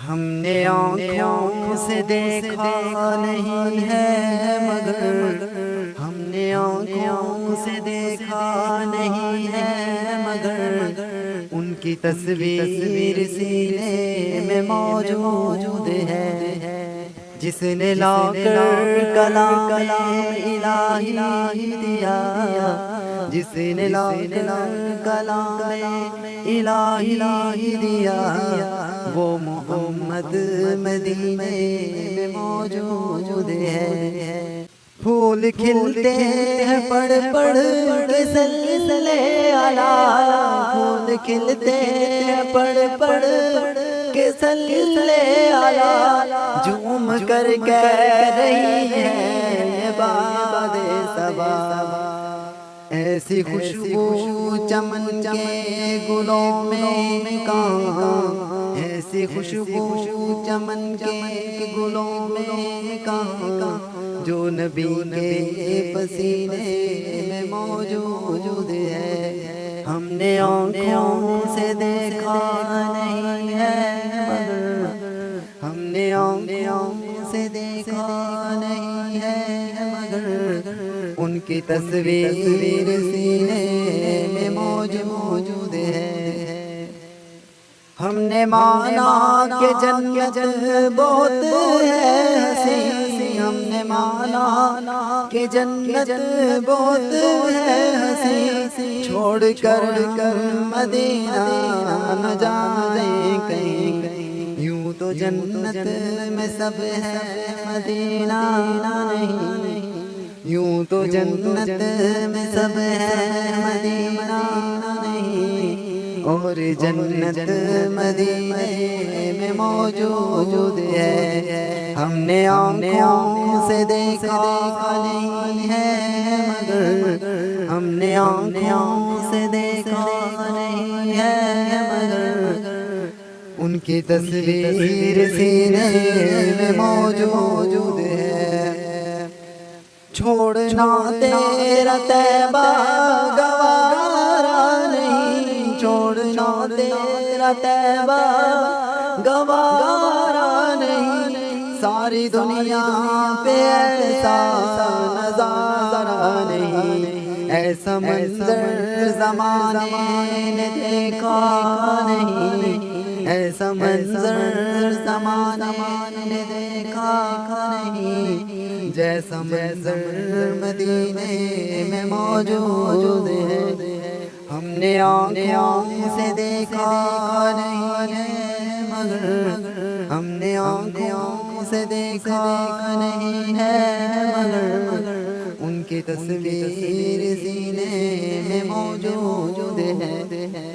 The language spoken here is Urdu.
ہم نے آنکھوں سے دیکھا نہیں ہے مگر ہم نے آنکھوں سے دیکھا نہیں ہے مگر ان کی تصویر سینے میں موجود ہے جس نے لا کر کلام الہی دیا جس نے لا کر کلام الہی دیا وہ محمد مدینے میں موجود ہے پھول کھلتے ہیں پڑھ پڑھ کے سلسلے اعلیٰ پھول کھلتے ہیں پڑھ پڑھ کے سلسلے اعلیٰ جھوم کر کہہ رہی ہے باد صبا ایسی خوشبو چمن کے گلوں میں کہاں ایسی خوشبو چمن کے گلوں میں کہاں جو نبی کے پسینے میں موجود ہے ہم نے آنکھوں سے دیکھا نہیں ہے مگر ہم نے آنکھوں سے دیکھا نہیں ہے مگر ان کی تصویر سینے میں موجود ہے ہم نے مانا کہ جنت بہت ہے حسین ہم نے مانا کہ جنت بہت ہے حسین چھوڑ کر مدینہ نہ جائیں کہیں یوں تو جنت میں سب ہے مدینہ نہیں یوں تو جنت میں سب ہے مدینہ نہیں اور جنت مدینے میں موجود ہے ہم نے آنکھوں سے دیکھا نہیں ہے مگر ہم نے آنکھوں سے دیکھا نہیں ہے مگر ان کی تصویر سینے میں موجود ہے چھوڑنا تیرا طیبہ گوارا نہیں چھوڑنا تیرا طیبہ گوارا نہیں ساری دنیا پہ ایسا نظارہ نہیں ایسا منظر زمانے نے دیکھا نہیں ایسا منظر زمانے نے دیکھا نہیں جیسا منظر مدینے میں موجود ہے ہم نے آنکھوں سے دیکھا نہیں ہے مگر ہم نے آنکھوں سے دیکھا نہیں ہے مگر ان کی تصویر سینے میں موجود ہے